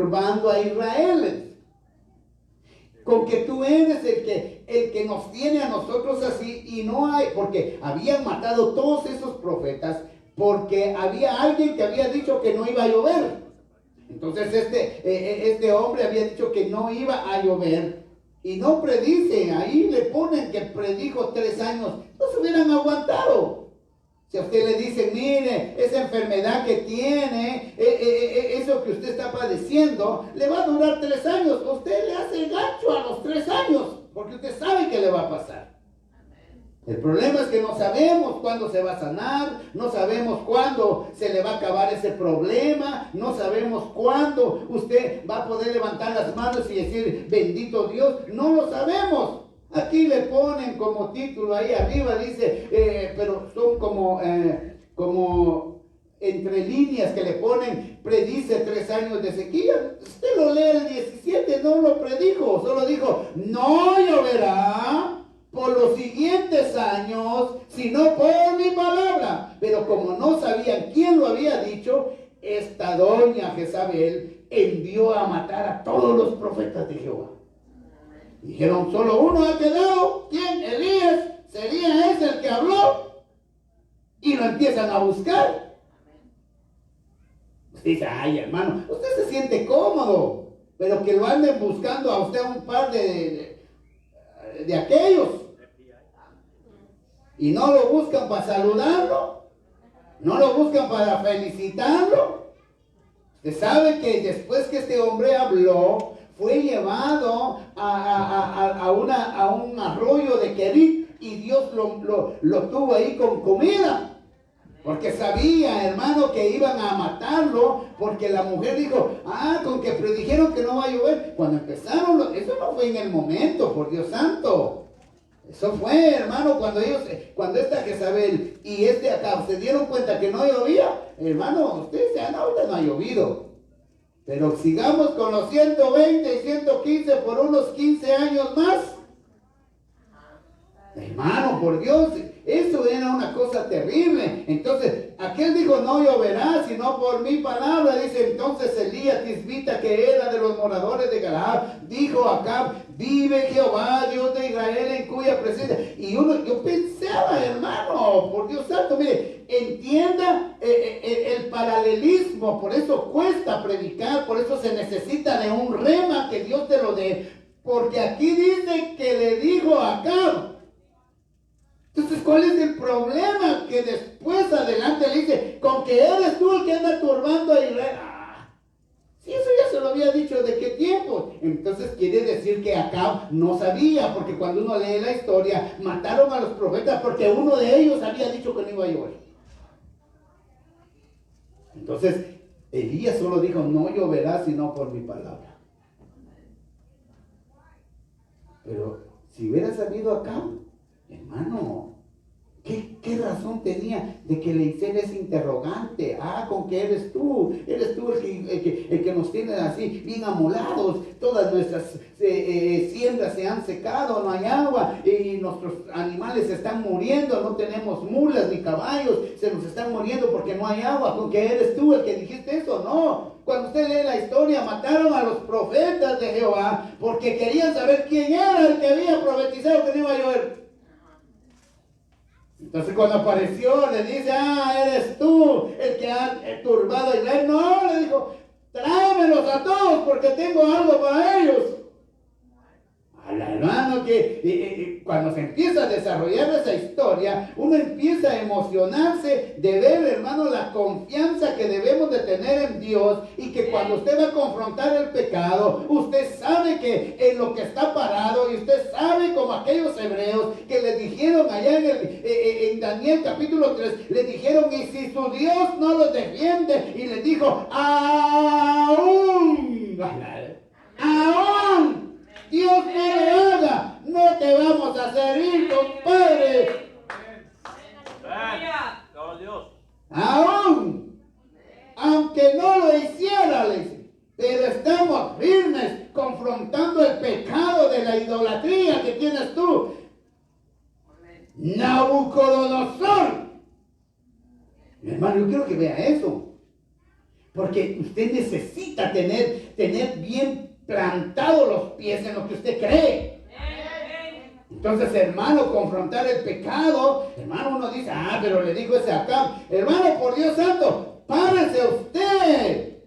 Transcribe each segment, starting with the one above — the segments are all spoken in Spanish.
turbando a Israel. Con que tú eres el que nos tiene a nosotros así, y no hay, porque habían matado todos esos profetas, porque había alguien que había dicho que no iba a llover. Entonces este hombre había dicho que no iba a llover, y no predice. Ahí le ponen que predijo 3 años, no se hubieran aguantado. Si a usted le dice, mire, esa enfermedad que tiene, eso que usted está padeciendo, le va a durar 3 años. Usted le hace gancho a los 3 años, porque usted sabe que le va a pasar. El problema es que no sabemos cuándo se va a sanar, no sabemos cuándo se le va a acabar ese problema, no sabemos cuándo usted va a poder levantar las manos y decir, bendito Dios, no lo sabemos. Aquí le ponen como título ahí arriba, dice, pero son como entre líneas que le ponen, predice 3 años de sequía. Usted lo lee el 17, no lo predijo, solo dijo, no lloverá por los siguientes años, sino por mi palabra. Pero como no sabían quién lo había dicho, esta doña Jezabel envió a matar a todos los profetas de Jehová. Dijeron, solo uno ha quedado. ¿Quién? Elías. ¿Sería ese el que habló? Y lo empiezan a buscar. Usted dice, ay hermano, usted se siente cómodo, pero que lo anden buscando a usted un par de aquellos. Y no lo buscan para saludarlo, no lo buscan para felicitarlo. Usted sabe que después que este hombre habló, fue llevado a un arroyo de Kerit, y Dios lo tuvo ahí con comida. Porque sabía, hermano, que iban a matarlo, porque la mujer dijo, con que predijeron que no va a llover. Cuando empezaron, eso no fue en el momento, por Dios santo. Eso fue, hermano, cuando esta Jezabel y Acab se dieron cuenta que no llovía. Hermano, ustedes se ahorita no ha llovido. Pero sigamos con los 120 y 115 por unos 15 años más. Hermano, por Dios, eso era una cosa terrible. Entonces, aquel dijo, no lloverá, sino por mi palabra. Dice, entonces Elías tisbita, que era de los moradores de Galaad, dijo a Acab, vive Jehová, Dios de Israel, en cuya presencia. Y yo pensaba, hermano, por Dios santo, mire, entienda el paralelismo. Por eso cuesta predicar, por eso se necesita de un rema, que Dios te lo dé. Porque aquí dice que le dijo a Acab. Entonces, ¿cuál es el problema? Que después adelante le dice, con que eres tú el que anda turbando a Israel. Sí, eso ya se lo había dicho, ¿de qué tiempo? Entonces quiere decir que Acab no sabía, porque cuando uno lee la historia, mataron a los profetas porque uno de ellos había dicho que no iba a llover. Entonces, Elías solo dijo, no lloverá sino por mi palabra. Pero si hubiera sabido Acab, hermano, ¿qué razón tenía de que le hiciera ese interrogante? ¿Con qué eres tú el que nos tiene así bien amolados? Todas nuestras siembras se han secado, no hay agua, y nuestros animales se están muriendo, no tenemos mulas ni caballos, se nos están muriendo porque no hay agua. ¿Con qué eres tú el que dijiste eso? No. Cuando usted lee la historia, mataron a los profetas de Jehová porque querían saber quién era el que había profetizado que no iba a llover. Entonces cuando apareció, le dice, eres tú el que ha turbado a Israel. No, le dijo, tráemelos a todos porque tengo algo para ellos. Hermano, que cuando se empieza a desarrollar esa historia, uno empieza a emocionarse de ver, hermano, la confianza que debemos de tener en Dios, y que cuando usted va a confrontar el pecado, usted sabe que en lo que está parado, y usted sabe como aquellos hebreos que le dijeron allá en Daniel capítulo 3, le dijeron, y si su Dios no los defiende, y le dijo, aún Dios no lo haga, no te vamos a servir, compadre. Aunque no lo hiciera, le dice, pero estamos firmes confrontando el pecado de la idolatría que tienes tú. Nabucodonosor. Mi hermano, yo quiero que vea eso. Porque usted necesita tener bien plantados los pies en lo que usted cree. Entonces, hermano, confrontar el pecado, hermano, uno dice, pero le dijo ese acá, hermano, por Dios santo, párese usted.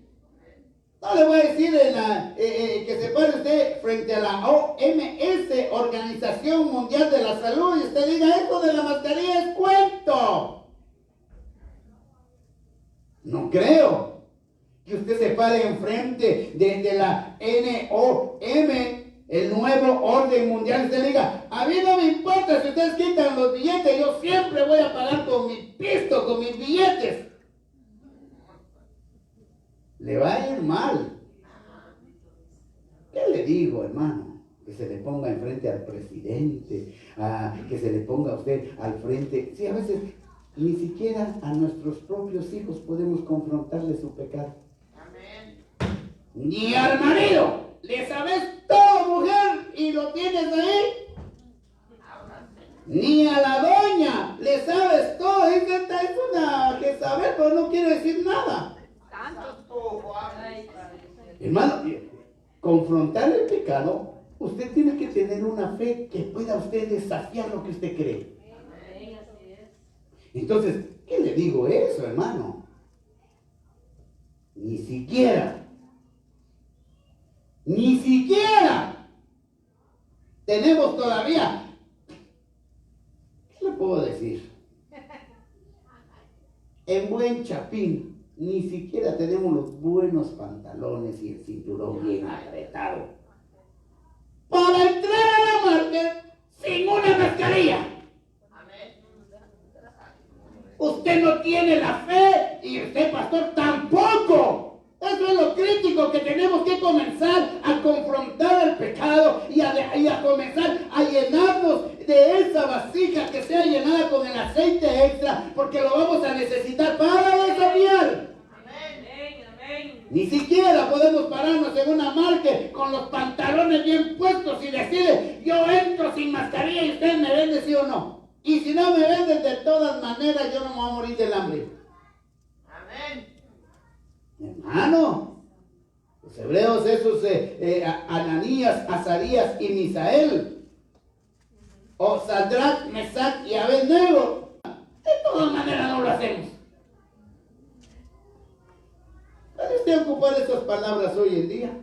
No le voy a decir que se pare usted frente a la OMS, Organización Mundial de la Salud, y usted diga, esto de la mascarilla es cuento. No creo que usted se pare enfrente de la NOM, el nuevo orden mundial, y usted diga, a mí no me importa si ustedes quitan los billetes, yo siempre voy a pagar con mi pisto, con mis billetes. Le va a ir mal. ¿Qué le digo, hermano? Que se le ponga enfrente al presidente, que se le ponga a usted al frente. Sí, a veces ni siquiera a nuestros propios hijos podemos confrontarle su pecado. Amén. Ni al marido. ¿Le sabes todo, mujer? Y lo tienes ahí. Ni a la doña. Le sabes todo. Es una que saber, pero no quiere decir nada. Hermano, confrontar el pecado, usted tiene que tener una fe que pueda usted desafiar lo que usted cree. Entonces, ¿qué le digo eso, hermano? Ni siquiera tenemos todavía, ¿qué le puedo decir? En buen chapín. Ni siquiera tenemos los buenos pantalones y el cinturón bien apretado para entrar a la market sin una mascarilla. Usted no tiene la fe y usted, pastor, tampoco. Eso es lo crítico, que tenemos que comenzar a confrontar el pecado y a comenzar a llenarnos de esa vasija que sea llenada con el aceite extra, porque lo vamos a necesitar para desafiar. Ni siquiera podemos pararnos en una marca con los pantalones bien puestos y decirle, yo entro sin mascarilla y usted me vende, sí o no. Y si no me venden, de todas maneras yo no me voy a morir del hambre. Amén. Hermano, los hebreos esos, Ananías, Azarías y Misael, o Sadrach, Mesach y Abednego, de todas maneras no lo hacemos. ¿Puede usted ocupar esas palabras hoy en día?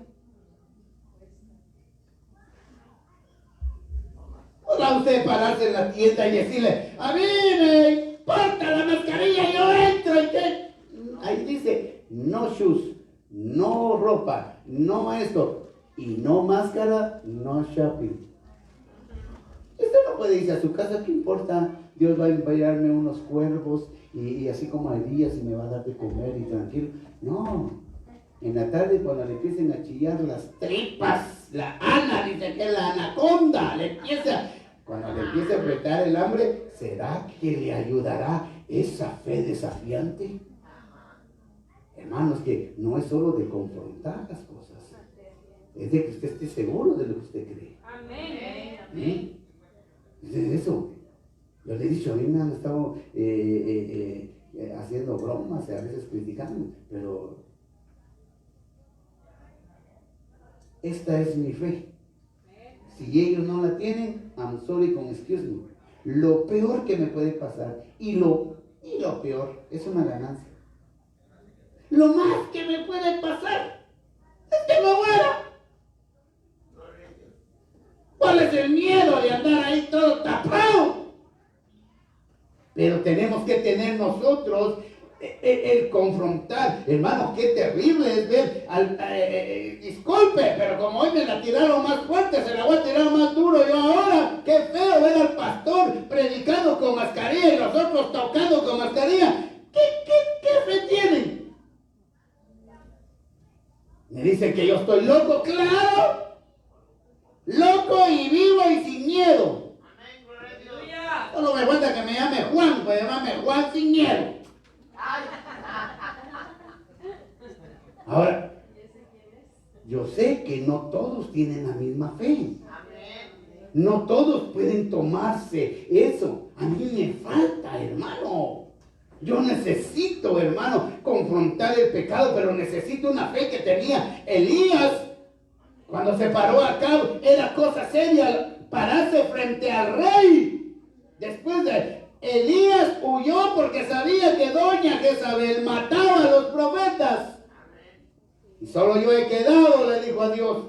¿Podrá usted pararse en la tienda y decirle, a mí me importa la mascarilla, yo entro y qué? Ahí dice, no shoes, no ropa, no esto, y no máscara, no shopping. Usted no puede irse a su casa, ¿qué importa? Dios va a enviarme unos cuervos y así como hay días y me va a dar de comer y tranquilo. No, en la tarde cuando le empiecen a chillar las tripas, la ana, dice que la anaconda, cuando le empiece a apretar el hambre, ¿será que le ayudará esa fe desafiante? Hermanos, que no es solo de confrontar las cosas, es de que usted esté seguro de lo que usted cree. Amén. Es de eso. Yo le he dicho, a mí me han estado haciendo bromas, a veces criticando, pero esta es mi fe. Si ellos no la tienen, I'm sorry, con excuse me. Lo peor que me puede pasar, y lo peor, es una ganancia. Lo más que me puede pasar es que me muera. ¿Cuál es el miedo de andar ahí todo tapado? Pero tenemos que tener nosotros el confrontar. Hermanos, qué terrible es ver, disculpe, pero como hoy me la tiraron más fuerte, se la voy a tirar más duro yo ahora. Qué feo ver al pastor predicando con mascarilla y los otros tocando con mascarilla. ¿Qué fe tienen? Me dicen que yo estoy loco, claro. Loco y vivo y sin miedo. Solo me falta que me llame Juan, pues llamarme Juan sin miedo. Ahora, yo sé que no todos tienen la misma fe. No todos pueden tomarse eso. A mí me falta, hermano. Yo necesito, hermano, confrontar el pecado, pero necesito una fe que tenía Elías. Cuando se paró acá, era cosa seria pararse frente al rey. Después de Elías huyó porque sabía que doña Jezabel mataba a los profetas. Y solo yo he quedado, le dijo a Dios.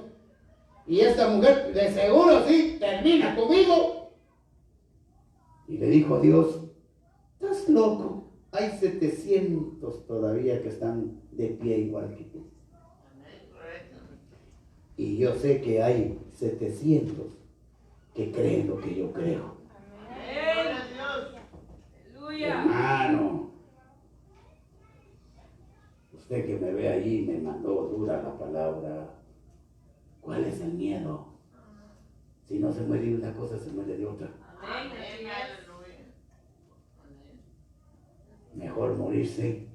Y esta mujer, de seguro sí, termina conmigo. Y le dijo a Dios, estás loco. Hay 700 todavía que están de pie igual que tú. Y yo sé que hay 700 que creen lo que yo creo. Hermano, usted que me ve allí me mandó dura la palabra. ¿Cuál es el miedo? Si no se muere de una cosa, se muere de otra. Mejor morirse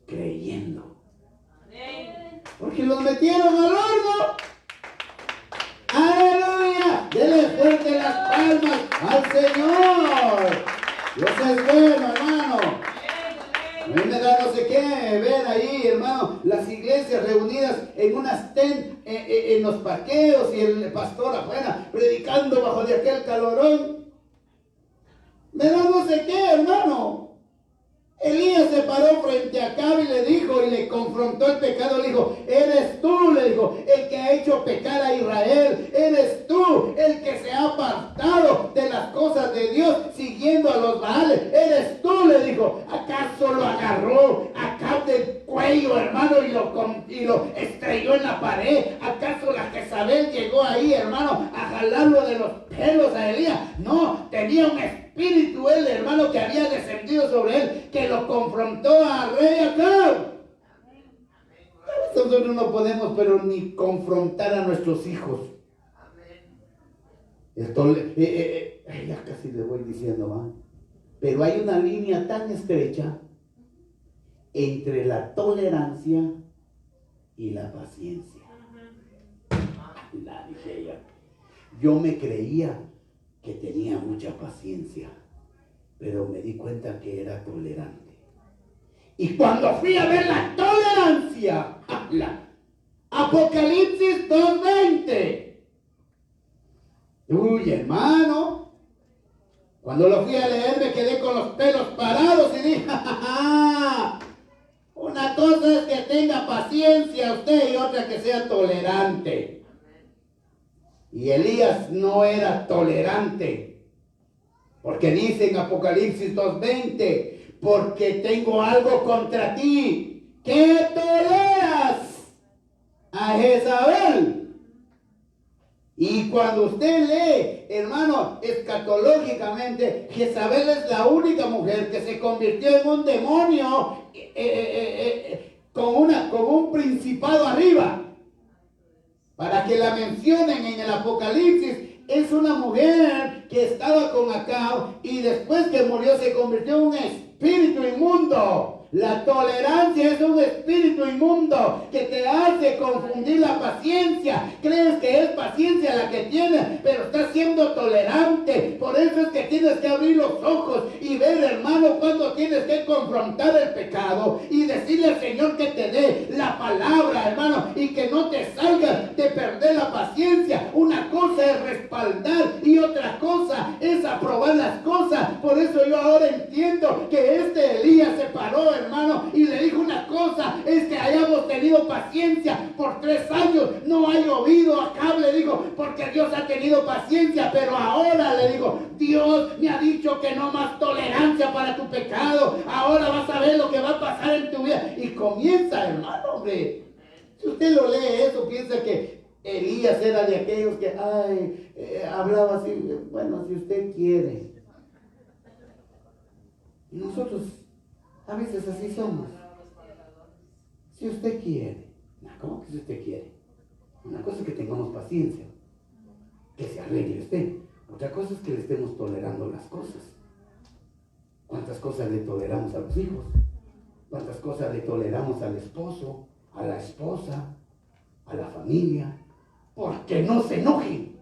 creyendo. Porque los metieron al horno. ¡Aleluya! Dele fuerte las palmas al Señor. Dios es bueno, hermano. A mí me da no sé qué ver ahí, hermano, las iglesias reunidas en unas en los parqueos y el pastor afuera predicando bajo de aquel calorón. Me da no sé qué, hermano. Elías se paró frente a Acab y le dijo, y le confrontó el pecado, le dijo, eres tú, le dijo, el que ha hecho pecar a Israel, eres tú el que se ha apartado de las cosas de Dios, siguiendo a los Baales, eres tú, le dijo. ¿Acaso lo agarró Acab del cuello, hermano, y lo estrelló en la pared? ¿Acaso la Jezabel llegó ahí, hermano, a jalarlo de los pelos a Elías? No, tenía un espíritu él, hermano, que había descendido sobre él, que lo confrontó al rey Acab. Nosotros no podemos, pero ni confrontar a nuestros hijos. Esto, ya casi le voy diciendo, ¿va? Pero hay una línea tan estrecha entre la tolerancia y la paciencia. La dije ella. Yo me creía que tenía mucha paciencia, pero me di cuenta que era tolerante. Y cuando fui a ver la tolerancia, Apocalipsis 2:20. Uy, hermano, cuando lo fui a leer me quedé con los pelos parados y dije, una cosa es que tenga paciencia usted y otra que sea tolerante. Y Elías no era tolerante, porque dice en Apocalipsis 2:20, porque tengo algo contra ti, que toleras a Jezabel. Y cuando usted lee, hermano, escatológicamente, Jezabel es la única mujer que se convirtió en un demonio con un principado arriba. Para que la mencionen en el Apocalipsis, es una mujer que estaba con Acab y después que murió se convirtió en un espíritu inmundo. La tolerancia es un espíritu inmundo que te hace confundir la paciencia. Crees que es paciencia la que tienes, pero estás siendo tolerante. Por eso es que tienes que abrir los ojos y ver, hermano, cuando tienes que confrontar el pecado y decirle al Señor que te dé la palabra, hermano, y que no te salgas de perder la paciencia. Una cosa es respaldar y otra cosa es aprobar las cosas. Por eso yo ahora entiendo que Elías se paró, hermano, y le dijo una cosa, es que hayamos tenido paciencia por 3 años, no ha llovido. Acab le dijo, porque Dios ha tenido paciencia, pero ahora le digo, Dios me ha dicho que no más tolerancia para tu pecado, ahora vas a ver lo que va a pasar en tu vida. Y comienza, hermano, hombre, si usted lo lee eso, piensa que Elías era de aquellos que, hablaba así, bueno, si usted quiere. Y nosotros a veces así somos. Si usted quiere. ¿Cómo que si usted quiere? Una cosa es que tengamos paciencia, que se arregle usted. Otra cosa es que le estemos tolerando las cosas. ¿Cuántas cosas le toleramos a los hijos? ¿Cuántas cosas le toleramos al esposo, a la esposa, a la familia? Porque no se enojen.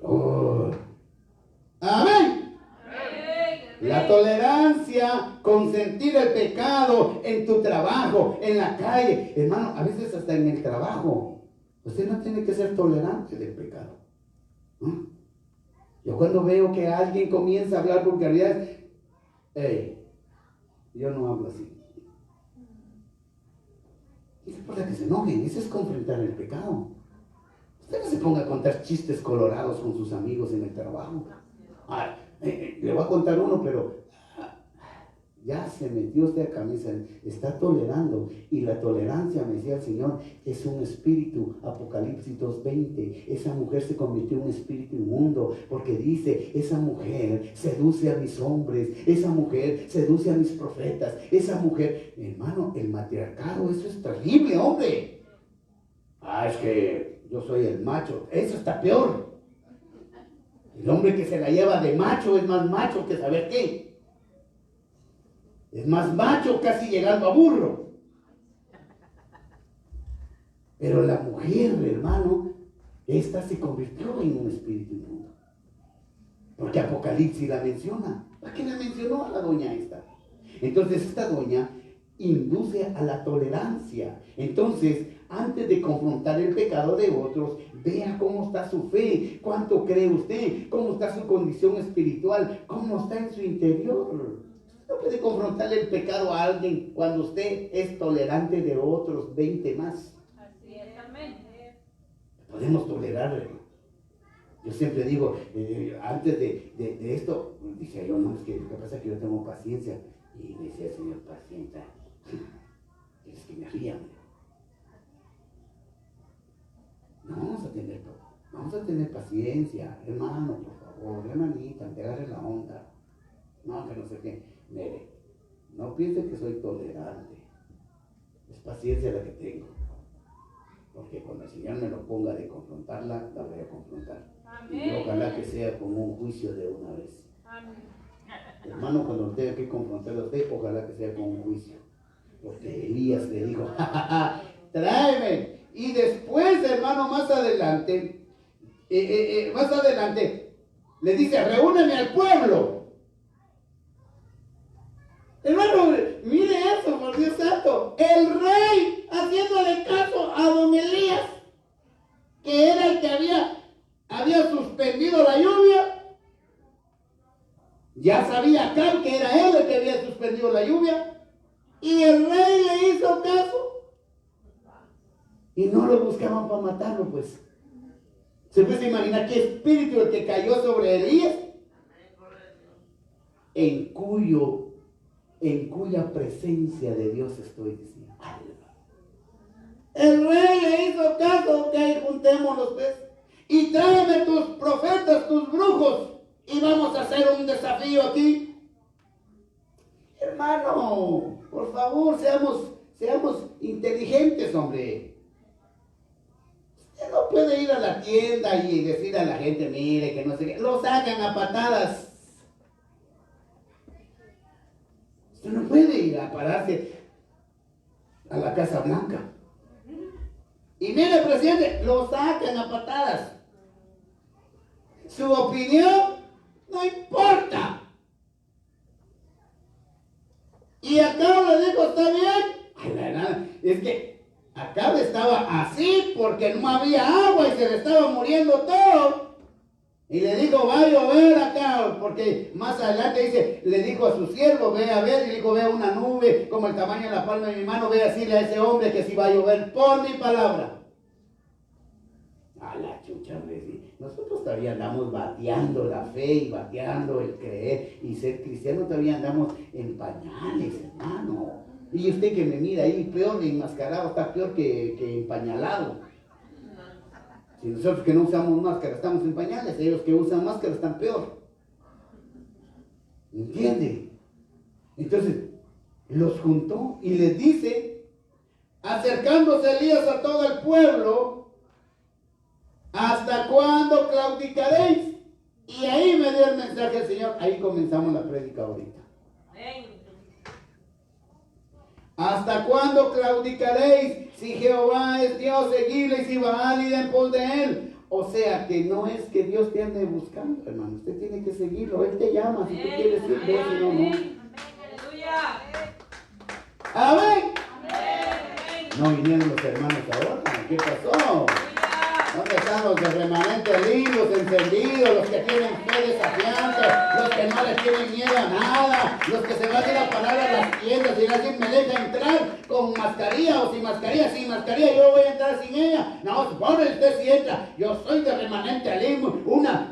Oh. Amén. tolerancia, consentir el pecado en tu trabajo, en la calle. Hermano, a veces hasta en el trabajo. Usted no tiene que ser tolerante del pecado. ¿No? Yo cuando veo que alguien comienza a hablar vulgaridades, yo no hablo así. No importa que se enojen, eso es confrontar el pecado. Usted no se ponga a contar chistes colorados con sus amigos en el trabajo. Le voy a contar uno, pero ya se metió usted a camisa, está tolerando. Y la tolerancia, me decía el Señor, es un espíritu. Apocalipsis 2:20. Esa mujer se convirtió en un espíritu inmundo, porque dice, esa mujer seduce a mis hombres, esa mujer seduce a mis profetas, esa mujer, hermano, el matriarcado, eso es terrible, hombre. Es que yo soy el macho, eso está peor. El hombre que se la lleva de macho es más macho que saber qué. Es más macho, casi llegando a burro. Pero la mujer, hermano, esta se convirtió en un espíritu inmundo. Porque Apocalipsis la menciona. ¿Para qué la mencionó a la doña esta? Entonces esta doña induce a la tolerancia. Entonces, antes de confrontar el pecado de otros, vea cómo está su fe, cuánto cree usted, cómo está su condición espiritual, cómo está en su interior. No puede confrontarle el pecado a alguien cuando usted es tolerante de otros 20 más. Así es, amén. Podemos tolerar. Yo siempre digo, antes de esto, decía yo, no, es que lo que pasa es que yo tengo paciencia. Y me decía el Señor, pacienta, ¿quieres que me ría? No, vamos a tener paciencia, hermano, por favor, hermanita, te agarre la onda. No, que no sé qué. Mire, no piense que soy tolerante. Es paciencia la que tengo. Porque cuando el Señor me lo ponga de confrontarla, la voy a confrontar. Amén. Y ojalá que sea como un juicio de una vez. Amén. Hermano, cuando tenga que confrontarlo a usted, ojalá que sea como un juicio. Porque Elías le dijo, ¡ja, ja, ja! ¡Tráeme! Y después, hermano, más adelante, le dice, reúneme al pueblo. Hermano, mire eso, por Dios santo. El rey haciéndole caso a don Elías, que era el que había suspendido la lluvia. Ya sabía Acab que era él el que había suspendido la lluvia. Y el rey le hizo caso. Y no lo buscaban para matarlo, pues. ¿Se puede imaginar qué espíritu el que cayó sobre Elías? En cuya presencia de Dios estoy diciendo. El rey le hizo caso, que juntémonos pues, y tráeme tus profetas, tus brujos, y vamos a hacer un desafío aquí. Hermano, por favor, seamos inteligentes, hombre. Usted no puede ir a la tienda y decir a la gente, mire, que no sé qué, lo sacan a patadas. Usted no puede ir a pararse a la Casa Blanca. Y mire, presidente, lo sacan a patadas. Su opinión no importa. Y Acab le dijo, ¿está bien? Es que Acab estaba así porque no había agua y se le estaba muriendo todo. Y le dijo, va a llover acá, porque más adelante dice, le dijo a su siervo, ve a ver, y le dijo, ve una nube como el tamaño de la palma de mi mano, ve a decirle a ese hombre que si va a llover por mi palabra. A la chucha, nosotros todavía andamos bateando la fe y bateando el creer y ser cristiano, todavía andamos en pañales, hermano. Y usted que me mira ahí, peor enmascarado, está peor que empañalado. Si nosotros que no usamos máscara estamos en pañales, ellos que usan máscara están peor. ¿Entiende? Entonces, los juntó y les dice, acercándose Elías a todo el pueblo, ¿hasta cuándo claudicaréis? Y ahí me dio el mensaje del Señor. Ahí comenzamos la prédica ahorita. ¿Hasta cuándo claudicaréis? Si Jehová es Dios, seguidle, y si Baal, id en pos de él. O sea que no es que Dios te ande buscando, hermano. Usted tiene que seguirlo. Él te llama. Si tú quieres ir, ve, si no, no. Amén. No vinieron los hermanos ahora. ¿Qué pasó? ¿Dónde están los de remanente lindos, encendidos, los que tienen fe desafiante, los que no les tienen miedo a nada, los que se van a ir a parar a las tiendas y decir, me deja entrar con mascarilla o sin mascarilla? Sin mascarilla yo voy a entrar sin ella. No, supone usted si entra. Yo soy de remanente alimos, una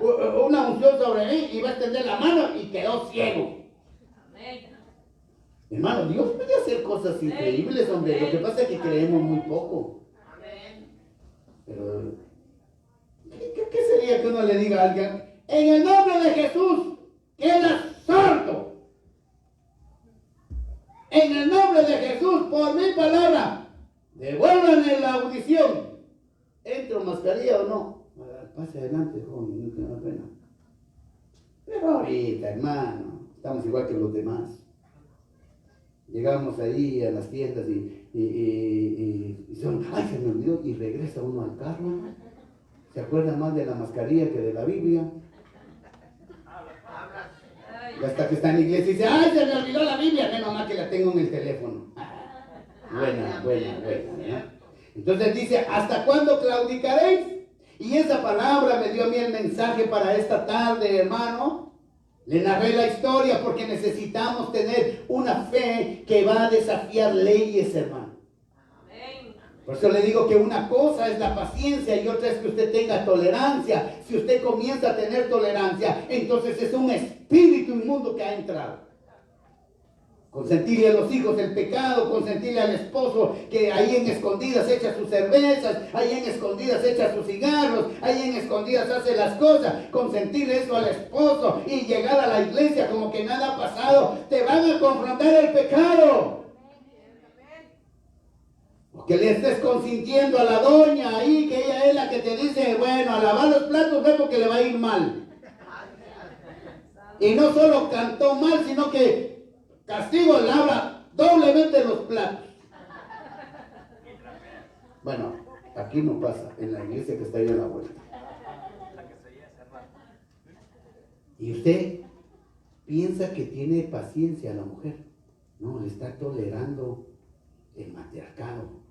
unción sobre mí, y va a extender la mano y quedó ciego. Hermano, Dios puede hacer cosas increíbles, hombre. Lo que pasa es que creemos muy poco. Pero ¿qué sería que uno le diga a alguien, en el nombre de Jesús, queda sordo? En el nombre de Jesús, por mi palabra, devuélvanle la audición. ¿Entro mascarilla o no? Pase adelante, joven, no tenga pena. Pero ahorita, hermano, estamos igual que los demás. Llegamos ahí a las tiendas y son, ay, se me olvidó, y regresa uno al carro. ¿Se acuerda más de la mascarilla que de la Biblia? Y hasta que está en la iglesia y dice, ay, se me olvidó la Biblia. Menos mal que la tengo en el teléfono. Buena, ¿no? Entonces dice, ¿hasta cuándo claudicaréis? Y esa palabra me dio a mí el mensaje para esta tarde, hermano. Le narré la historia porque necesitamos tener una fe que va a desafiar leyes, hermano. Por eso le digo que una cosa es la paciencia y otra es que usted tenga tolerancia. Si usted comienza a tener tolerancia, entonces es un espíritu inmundo que ha entrado. Consentirle a los hijos el pecado, consentirle al esposo que ahí en escondidas echa sus cervezas, ahí en escondidas echa sus cigarros, ahí en escondidas hace las cosas, consentirle eso al esposo y llegar a la iglesia como que nada ha pasado. Te van a confrontar el pecado. O que le estés consintiendo a la doña ahí, que ella es la que te dice, bueno, a lavar los platos ve porque le va a ir mal. Y no solo cantó mal, sino que castigo lava doblemente los platos. Bueno, aquí no pasa, en la iglesia que está ahí a la vuelta. Y usted piensa que tiene paciencia a la mujer. No, le está tolerando el matriarcado.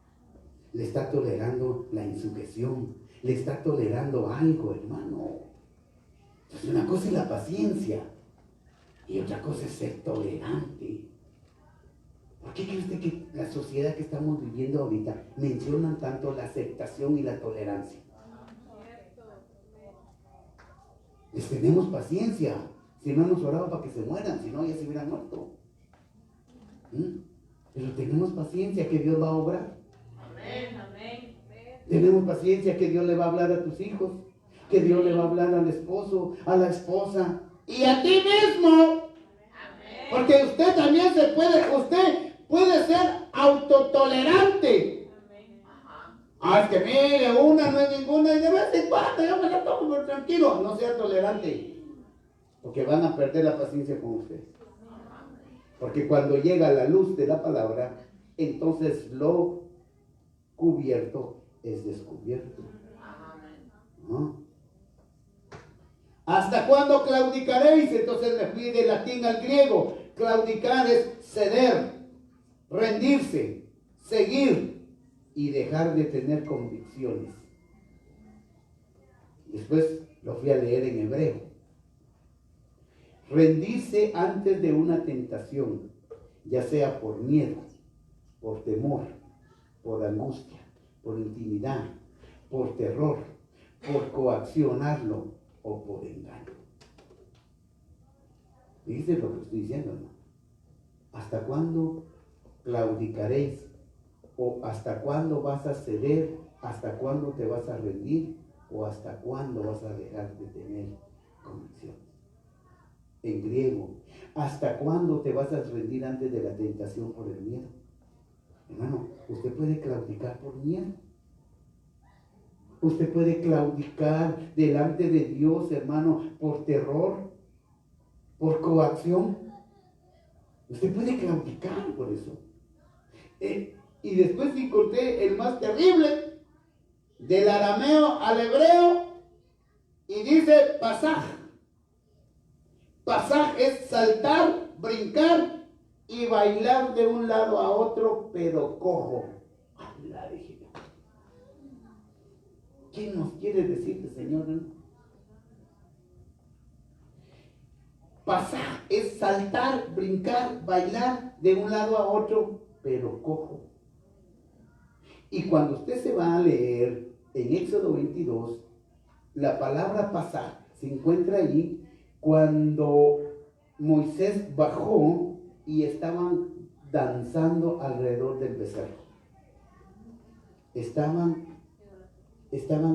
Le está tolerando la insujeción. Le está tolerando algo, hermano. Entonces una cosa es la paciencia. Y otra cosa es ser tolerante. ¿Por qué cree usted que la sociedad que estamos viviendo ahorita mencionan tanto la aceptación y la tolerancia? Les tenemos paciencia. Si no hemos orado para que se mueran, si no ya se hubieran muerto. Pero tenemos paciencia que Dios va a obrar. Amén. Tenemos paciencia que Dios le va a hablar a tus hijos, que Dios le va a hablar al esposo, a la esposa. Y a ti mismo. Porque usted también usted puede ser autotolerante. Es que mire, una no es ninguna, y de vez en cuando yo me la tomo por tranquilo. No sea tolerante, porque van a perder la paciencia con usted. Porque cuando llega la luz de la palabra, entonces lo cubierto es descubierto. ¿No? ¿Hasta cuándo claudicaréis? Entonces me fui del latín al griego. Claudicar es ceder, rendirse, seguir y dejar de tener convicciones. Después lo fui a leer en hebreo. Rendirse antes de una tentación, ya sea por miedo, por temor, por angustia, por intimidad, por terror, por coaccionarlo o por engaño. Fíjense lo que estoy diciendo, ¿no? ¿Hasta cuándo claudicaréis? ¿O hasta cuándo vas a ceder? ¿Hasta cuándo te vas a rendir? ¿O hasta cuándo vas a dejar de tener convicción? En griego, ¿hasta cuándo te vas a rendir antes de la tentación por el miedo? Hermano, usted puede claudicar por miedo. Usted puede claudicar delante de Dios, hermano, por terror, por coacción. Usted puede claudicar por eso. Y después encontré el más terrible, del arameo al hebreo, Y dice pasaj. Pasaj es saltar, brincar y bailar de un lado a otro, pero cojo. La dije, ¿qué nos quiere decir el Señor? Pasaj es saltar, brincar, bailar de un lado a otro, pero cojo. Y cuando usted se va a leer en Éxodo 22, la palabra pasaj se encuentra allí cuando Moisés bajó y estaban danzando alrededor del becerro. Estaban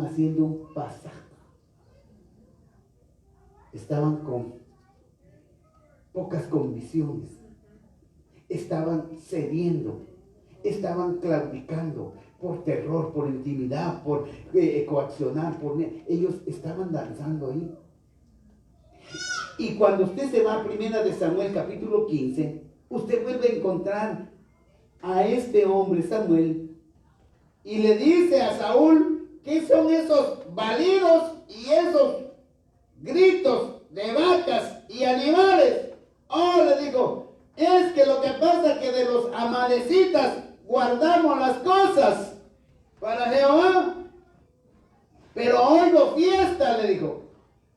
haciendo un pasaj. Estaban con pocas condiciones. Estaban cediendo. Estaban claudicando por terror, por intimidad, por coaccionar. Ellos estaban danzando ahí. Y cuando usted se va a 1 de Samuel capítulo 15, usted vuelve a encontrar a este hombre Samuel y le dice a Saúl, ¿qué son esos balidos y esos gritos de vacas y animales? Oh, le dijo, es que lo que pasa es que de los amalecitas guardamos las cosas para Jehová, pero oigo fiesta, le dijo.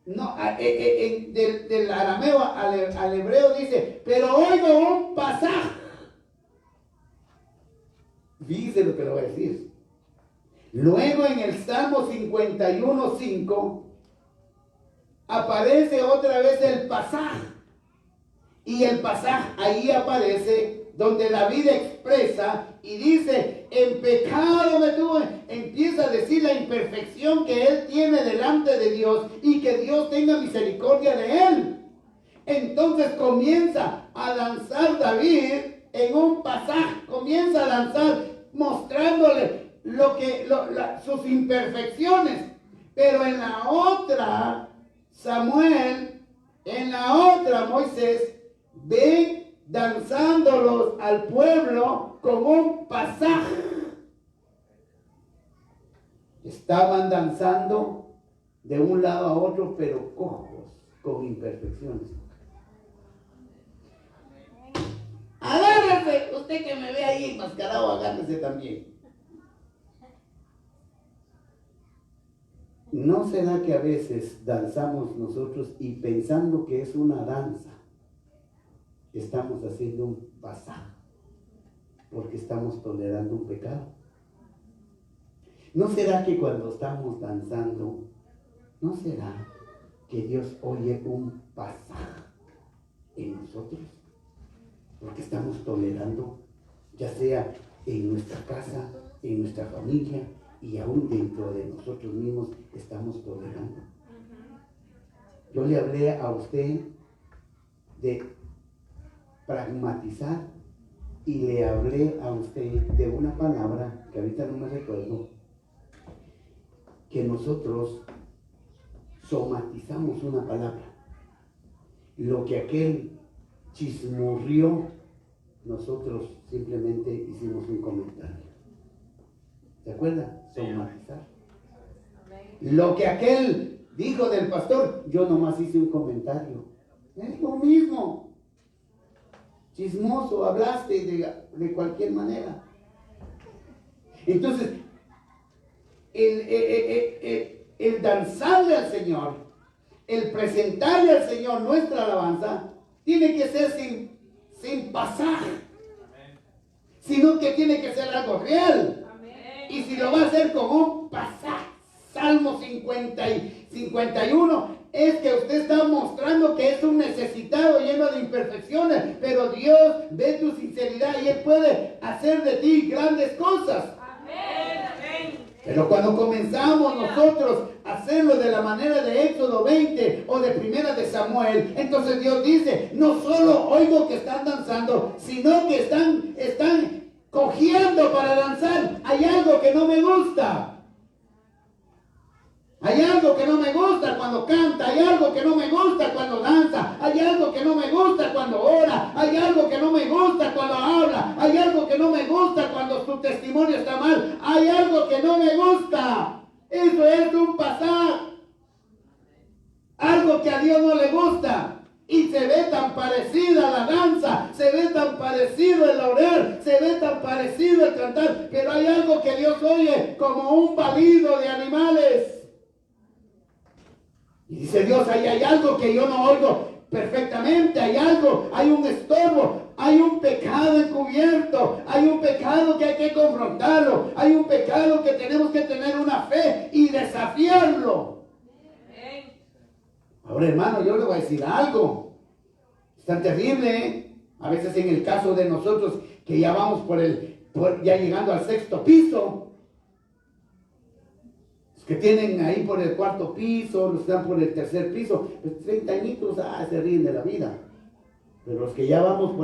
No, del arameo al hebreo dice, pero oigo un pasaje. Dice lo que le voy a decir. Luego en el Salmo 51:5 aparece otra vez el pasaje. Y el pasaje ahí aparece donde David expresa y dice, en pecado me tuve. Empieza a decir la imperfección que él tiene delante de Dios y que Dios tenga misericordia de él. Entonces comienza a danzar David en un pasaje, comienza a danzar mostrándole sus imperfecciones. Pero en la otra, Samuel, en la otra, Moisés, ve danzándolos al pueblo con un pasaje. Estaban danzando de un lado a otro, pero cojos, con imperfecciones. Agárrese, usted que me ve ahí enmascarado, agárrese también. ¿No será que a veces danzamos nosotros y pensando que es una danza, estamos haciendo un pasaje porque estamos tolerando un pecado? ¿No será que cuando estamos danzando, no será que Dios oye un pasaje en nosotros? Porque estamos tolerando, ya sea en nuestra casa, en nuestra familia y aún dentro de nosotros mismos estamos tolerando. Yo le hablé a usted de pragmatizar y le hablé a usted de una palabra que ahorita no me recuerdo, que nosotros somatizamos una palabra. Lo que aquel chismurrió, nosotros simplemente hicimos un comentario. ¿Se acuerda? Somatizar. Lo que aquel dijo del pastor, yo nomás hice un comentario. Es lo mismo. Chismoso, hablaste de cualquier manera. Entonces, el danzarle al Señor, el presentarle al Señor nuestra alabanza, tiene que ser sin pasaje, sino que tiene que ser algo real. Y si lo va a hacer con un pasaje, Salmo 50 y 51, es que usted está mostrando que es un necesitado lleno de imperfecciones, pero Dios ve tu sinceridad y Él puede hacer de ti grandes cosas. Pero cuando comenzamos nosotros a hacerlo de la manera de Éxodo 20 o de 1 de Samuel, entonces Dios dice, no solo oigo que están danzando, sino que están cogiendo para danzar. Hay algo que no me gusta. Hay algo que no me gusta cuando canta, hay algo que no me gusta cuando danza, hay algo que no me gusta cuando ora, hay algo que no me gusta cuando habla, hay algo que no me gusta cuando su testimonio está mal, hay algo que no me gusta. Eso es un pasaje. algo que a Dios no le gusta. Y se ve tan parecida la danza, se ve tan parecido el orar, se ve tan parecido el cantar, pero hay algo que Dios oye como un balido de animales. Y dice Dios, ahí hay algo que yo no oigo perfectamente, hay algo, hay un estorbo, hay un pecado encubierto, hay un pecado que hay que confrontarlo, hay un pecado que tenemos que tener una fe y desafiarlo. Ahora, hermano, yo le voy a decir algo. Es tan terrible, ¿eh? A veces en el caso de nosotros que ya vamos ya llegando al 6º piso. Los que tienen ahí por el 4º piso, los que están por el 3er piso, pues 30 añitos, se ríen de la vida. Pero los que ya vamos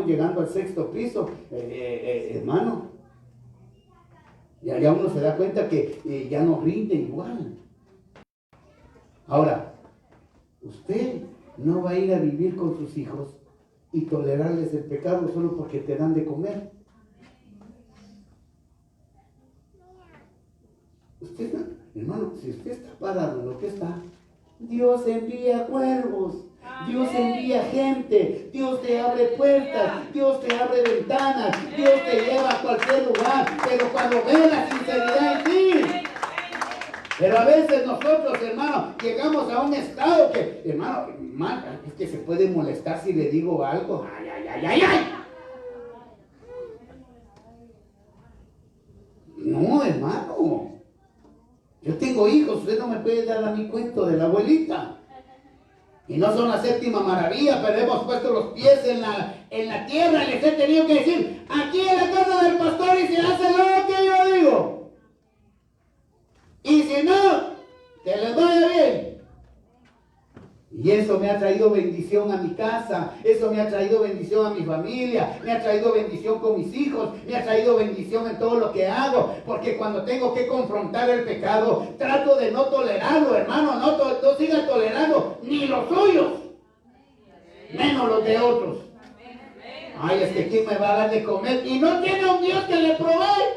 llegando al 6º piso, hermano, ya uno se da cuenta que ya no rinde igual. Ahora, usted no va a ir a vivir con sus hijos y tolerarles el pecado solo porque te dan de comer. Usted, hermano, si usted está parado en lo que está, Dios envía cuervos, Dios envía gente, Dios te abre puertas, Dios te abre ventanas, Dios te lleva a cualquier lugar, pero cuando ve la sinceridad en ti. Pero a veces nosotros, hermano, llegamos a un estado que, hermano, es que se puede molestar si le digo algo. ¡Ay, ay, ay, ay, ay! No, hermano. Yo tengo hijos, usted no me puede dar a mi cuento de la abuelita. Y no son la 7ª maravilla, pero hemos puesto los pies en la tierra y les he tenido que decir, aquí en la casa del pastor y se hace lo que yo digo. Y si no, que les vaya bien. Y eso me ha traído bendición a mi casa, eso me ha traído bendición a mi familia, me ha traído bendición con mis hijos, me ha traído bendición en todo lo que hago, porque cuando tengo que confrontar el pecado, trato de no tolerarlo, hermano, no siga tolerando ni los suyos, menos los de otros. Ay, es que ¿quién me va a dar de comer? Y no tiene un Dios que le provee.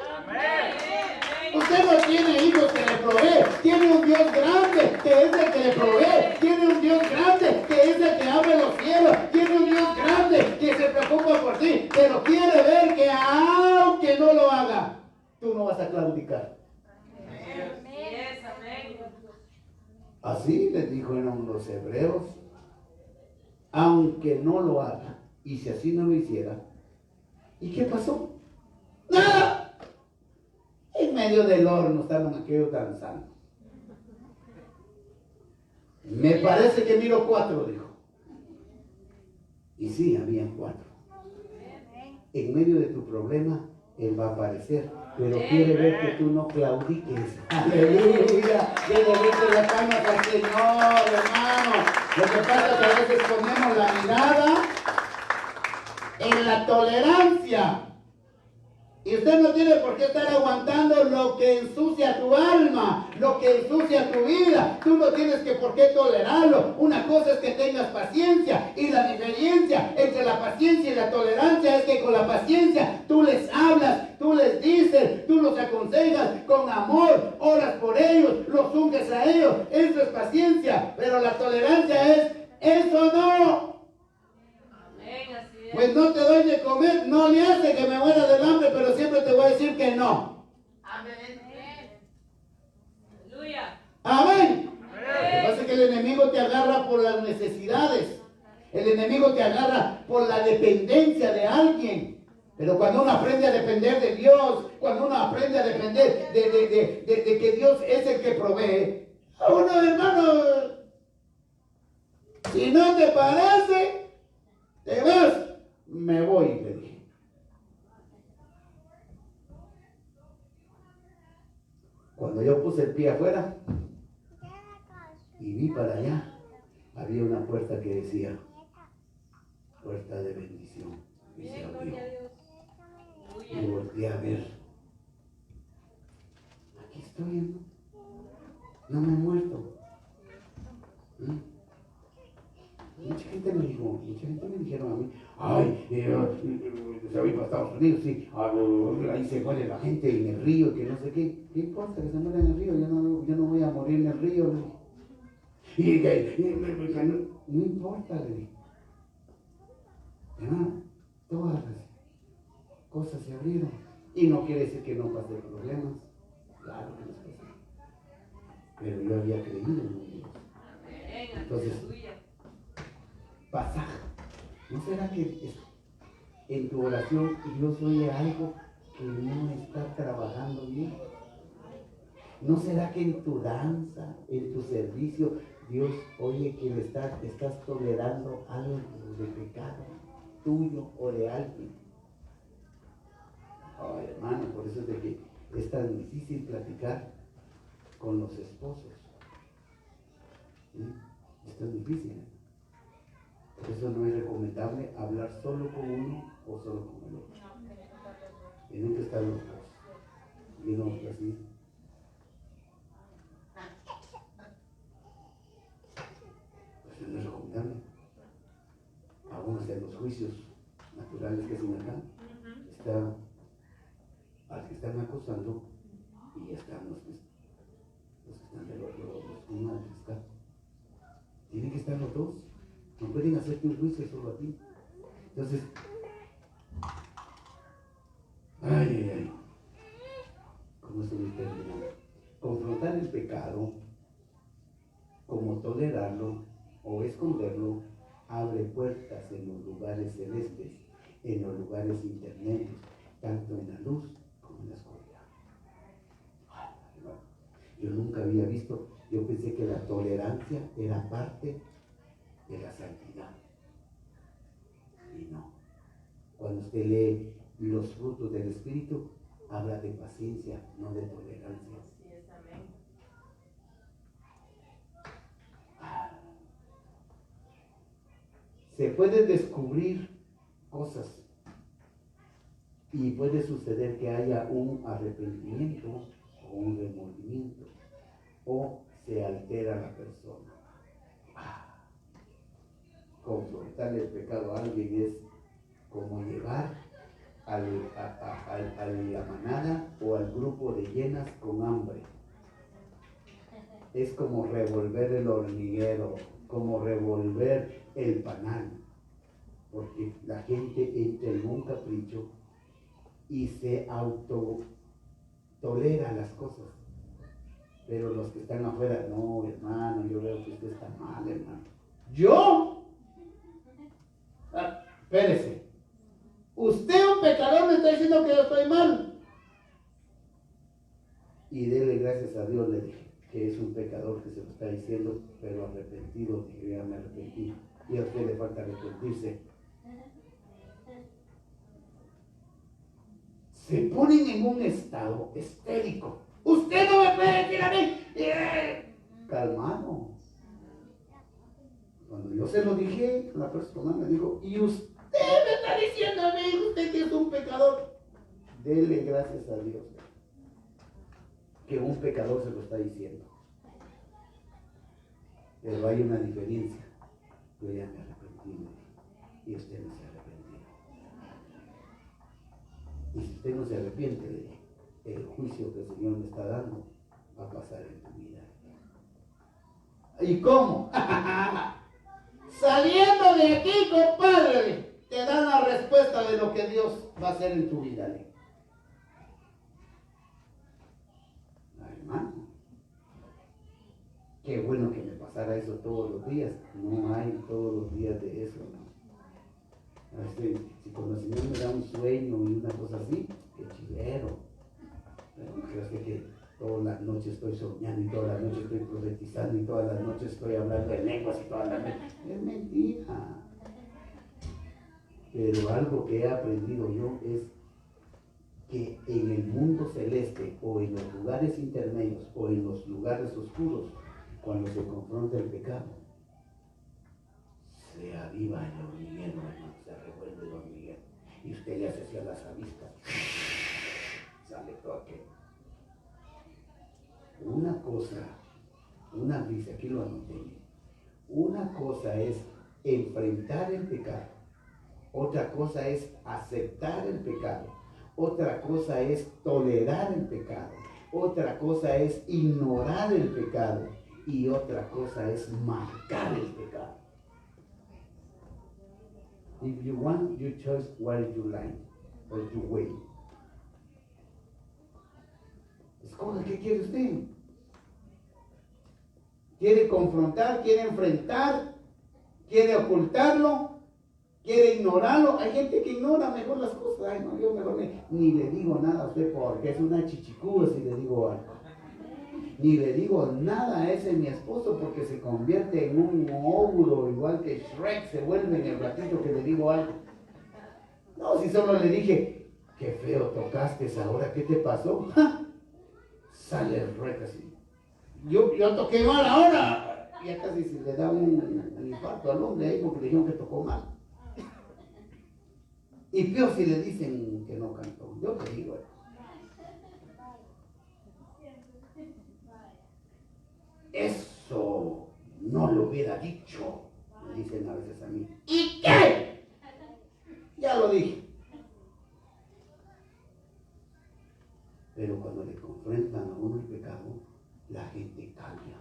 Usted no tiene hijos que le provee, tiene un Dios grande que es el que le provee, tiene un Dios grande que es el que abre los cielos, tiene un Dios grande que se preocupa por ti, pero quiere ver que aunque no lo haga, tú no vas a claudicar. Así les dijo en los hebreos, aunque no lo haga, y si así no lo hiciera, ¿y qué pasó? ¡Nada! En medio del horno estaban aquellos danzando. Me parece que miro 4, dijo. Y sí, habían 4. En medio de tu problema, Él va a aparecer. Pero quiere ver que tú no claudiques. Aleluya. Quiere ver las palmas al Señor, hermano. Lo que pasa es que a veces ponemos la mirada en la tolerancia. Y usted no tiene por qué estar aguantando lo que ensucia tu alma, lo que ensucia tu vida. Tú no tienes que por qué tolerarlo. Una cosa es que tengas paciencia. Y la diferencia entre la paciencia y la tolerancia es que con la paciencia tú les hablas, tú les dices, tú los aconsejas con amor, oras por ellos, los unges a ellos. Eso es paciencia. Pero la tolerancia es, eso no. Pues no te doy de comer, no le hace que me muera del hambre, pero siempre te voy a decir que no. Amén. Aleluya. Amén. Lo que pasa es que el enemigo te agarra por las necesidades. El enemigo te agarra por la dependencia de alguien. Pero cuando uno aprende a depender de Dios, cuando uno aprende a depender de que Dios es el que provee, a uno, hermano, si no te parece, te vas. Me voy, le dije. Cuando yo puse el pie afuera y vi para allá, había una puerta que decía, puerta de bendición. Y se abrió. Y volteé a ver. Aquí estoy, no me he muerto. Mucha gente me dijeron a mí, ay, se voy para Estados Unidos, sí, ahí se muere la gente en el río, que no sé qué. ¿Qué importa que se muera en el río? Yo no voy a morir en el río. No importa, le dije. Ya, todas las cosas se abrieron. Y no quiere decir que no pase problemas. Claro que nos pasan. Pero yo había creído en Dios. Entonces, pasaje. ¿No será que en tu oración Dios oye algo que no está trabajando bien? ¿No será que en tu danza, en tu servicio, Dios oye que estás tolerando algo de pecado tuyo o de alguien? Ay, hermano, por eso es de que es tan difícil platicar con los esposos. ¿Sí? Es tan difícil. Por eso no es recomendable hablar solo con uno o solo con el otro. Tienen que estar los dos. Y no así. Pues no es recomendable. Aún hasta en los juicios naturales que hacen acá, está al que están acusando y están los que están del otro, los tribunales fiscal. Tienen que estar los dos. No pueden hacerte un juicio solo a ti. Entonces, ay, ¿cómo estoy terminando? Confrontar el pecado, como tolerarlo o esconderlo, abre puertas en los lugares celestes, en los lugares intermedios, tanto en la luz como en la oscuridad. Yo nunca había visto, yo pensé que la tolerancia era parte de la santidad. Y no. Cuando usted lee los frutos del Espíritu, habla de paciencia, no de tolerancia. Así es, amén. Se puede descubrir cosas y puede suceder que haya un arrepentimiento o un remordimiento o se altera la persona. Confrontar el pecado a alguien es como llevar a la manada o al grupo de hienas con hambre. Es como revolver el hormiguero, como revolver el panal, porque la gente entra en un capricho y se autotolera las cosas. Pero los que están afuera, no, hermano, yo veo que usted está mal, hermano. ¿Yo? Espérese. Usted, un pecador, me está diciendo que yo estoy mal. Y dele gracias a Dios, le dije, que es un pecador que se lo está diciendo, pero arrepentido, que ya me arrepentí. Y a usted le falta arrepentirse. Se ponen en un estado histérico. Usted no me puede decir a mí. Calmado. Cuando yo se lo dije, la persona me dijo, ¿y usted me está diciendo a mí, usted que es un pecador? Dele gracias a Dios que un pecador se lo está diciendo. Pero hay una diferencia. Yo ya me arrepentí y usted no se ha arrepentido. Y si usted no se arrepiente, el juicio que el Señor me está dando va a pasar en tu vida. ¿Y cómo? Saliendo de aquí, compadre, te dan la respuesta de lo que Dios va a hacer en tu vida. Hermano, qué bueno que me pasara eso todos los días. No hay todos los días de eso, ¿no? Si cuando el Señor me da un sueño y una cosa así, qué chilero. Pero no creas que todas las noches estoy soñando y todas las noches estoy profetizando y todas las noches estoy hablando de lenguas y todas las noches. Es mentira. Pero algo que he aprendido yo es que en el mundo celeste o en los lugares intermedios o en los lugares oscuros, cuando se confronta el pecado, se aviva el hormiguero, hermano, se revuelve el hormiguero y usted le hace así a las avispas, sale todo aquello. Una cosa, una brisa, aquí lo anoté, una cosa es enfrentar el pecado, otra cosa es aceptar el pecado, otra cosa es tolerar el pecado, otra cosa es ignorar el pecado y otra cosa es marcar el pecado. If you want, you choose where you like or you way. Escoja qué quiere usted. ¿Quiere confrontar? ¿Quiere enfrentar? ¿Quiere ocultarlo? ¿Quiere ignorarlo? Hay gente que ignora mejor las cosas. Ay, no, yo mejor ni le digo nada a usted porque es una chichicúa si le digo algo. Ni le digo nada a ese mi esposo porque se convierte en un ogro, igual que Shrek se vuelve en el ratito que le digo algo. No, si solo le dije, qué feo tocaste ahora, ¿qué te pasó? ¡Ja! Sale el Shrek así. Yo toqué mal ahora. Ya casi se le da un infarto al hombre ahí porque le dijeron que tocó mal. Y peor si le dicen que no cantó. Yo te digo, eso no lo hubiera dicho, me dicen a veces a mí. ¿Y qué? Ya lo dije. Pero cuando le confrontan a uno el pecado, la gente cambia.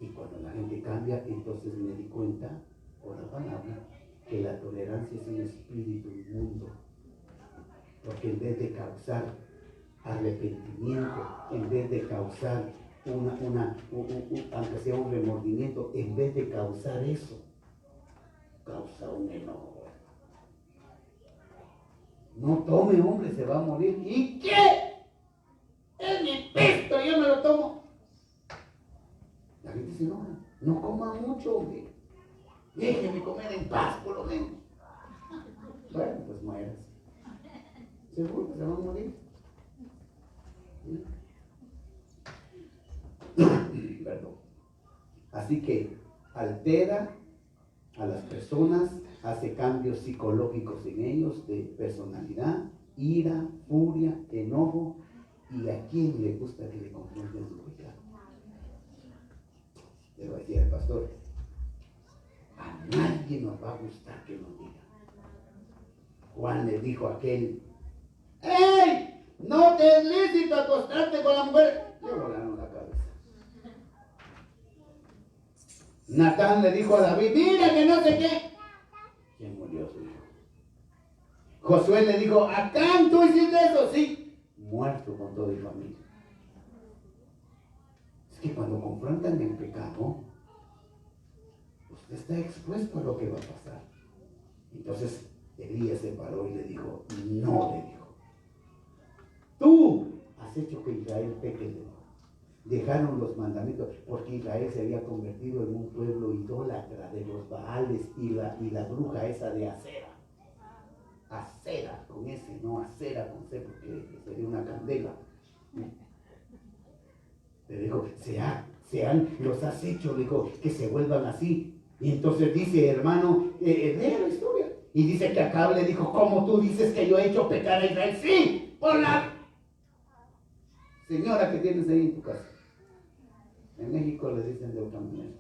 Y cuando la gente cambia, entonces me di cuenta, por la palabra, que la tolerancia es un espíritu inmundo. Porque en vez de causar arrepentimiento, en vez de causar aunque sea un remordimiento, en vez de causar eso, causa un enojo. No tome, hombre, se va a morir. ¿Y qué? Es mi pesto, yo me lo tomo. La gente se enoja. No coma mucho, hombre. Déjeme comer en paz, por lo menos. Bueno, pues mueras. Seguro que se va a morir. ¿Sí? Perdón. Así que altera a las personas, hace cambios psicológicos en ellos de personalidad, ira, furia, enojo. ¿Y a quién le gusta que le confronten su pecado? Le va a decir al pastor, a nadie nos va a gustar que nos diga. Juan le dijo a aquel, ¡ey! No te es lícito acostarte con la mujer. Le volaron la cabeza. Natán le dijo a David, mira que no sé qué. ¿Quién murió su hijo? Josué le dijo, ¿Acán tú hiciste eso? Sí. Muerto con todo y familia. Es que cuando confrontan el pecado, usted está expuesto a lo que va a pasar. Entonces Elías se paró y le dijo, no, le dijo. Tú has hecho que Israel peque. Dejaron los mandamientos porque Israel se había convertido en un pueblo idólatra de los Baales y la bruja esa de Acera. Acera con S, no Acera con C, porque sería una candela. Le dijo, los has hecho, le dijo, que se vuelvan así. Y entonces dice, hermano, lea la historia. Y dice que Acab le dijo, ¿cómo tú dices que yo he hecho pecar a Israel? Sí, por la señora que tienes ahí en tu casa. En México le dicen de otra manera.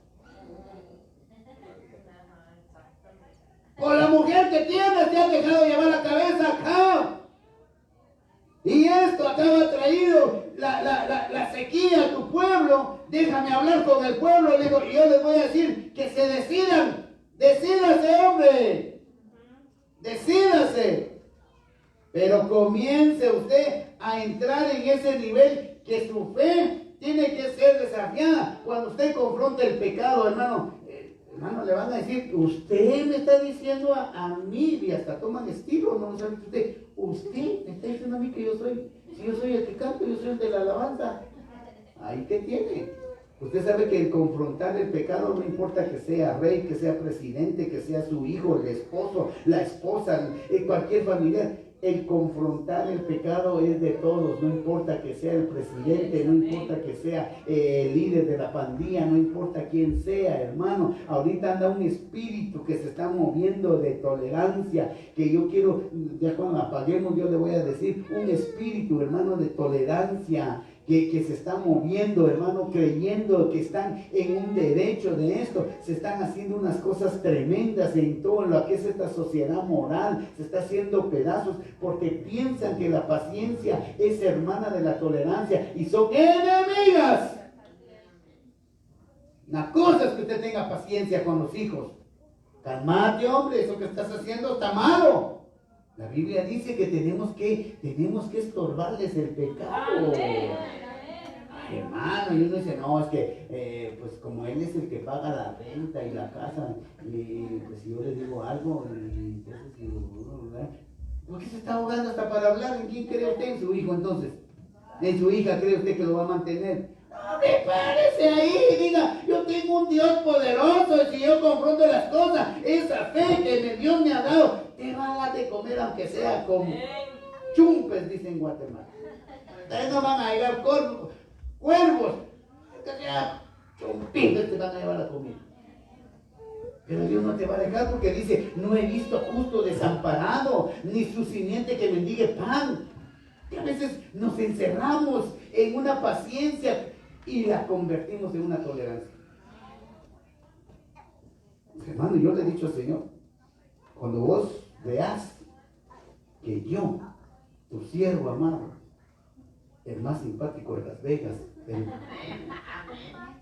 Por la mujer que tienes, te has dejado llevar la cabeza acá. Y esto acaba traído la sequía a tu pueblo. Déjame hablar con el pueblo. Le digo, y yo les voy a decir que se decidan. Decídase, hombre. Decídase. Pero comience usted a entrar en ese nivel que su fe tiene que ser desafiada. Cuando usted confronta el pecado, hermano, le van a decir, usted me está diciendo a mí, y hasta toman estilo, no sabe usted me está diciendo a mí que yo soy, si yo soy el que canto, yo soy el de la alabanza. Ahí que tiene. Usted sabe que el confrontar el pecado no importa que sea rey, que sea presidente, que sea su hijo, el esposo, la esposa, cualquier familiar. El confrontar el pecado es de todos, no importa que sea el presidente, no importa que sea el líder de la pandilla, no importa quién sea, hermano. Ahorita anda un espíritu que se está moviendo de tolerancia, que yo quiero, ya cuando apaguemos yo le voy a decir, un espíritu, hermano, de tolerancia. Que se está moviendo, hermano, creyendo que están en un derecho de esto. Se están haciendo unas cosas tremendas en todo lo que es esta sociedad moral. Se está haciendo pedazos porque piensan que la paciencia es hermana de la tolerancia y son enemigas. Una cosa es que usted tenga paciencia con los hijos. Calmate, hombre, eso que estás haciendo está malo. La Biblia dice que tenemos que estorbarles el pecado. Ay, hermano, y uno dice, no, es que pues como él es el que paga la renta y la casa, y pues si yo le digo algo, y entonces digo, ¿verdad? ¿Por qué se está ahogando hasta para hablar? ¿En quién cree usted? ¿En su hijo entonces? ¿En su hija cree usted que lo va a mantener? Prepárese ahí, diga, yo tengo un Dios poderoso y si yo confronto las cosas, esa fe que Dios me ha dado, te va a dar de comer aunque sea con chumpes, dice en Guatemala. Ustedes no van a llegar cuervos, que sea chumpitos te van a llevar la comida. Pero Dios no te va a dejar porque dice, no he visto justo desamparado, ni su simiente que mendigue pan. Que a veces nos encerramos en una paciencia y la convertimos en una tolerancia. Hermano, yo le he dicho al Señor, cuando vos veas que yo, tu siervo amado, el más simpático de Las Vegas,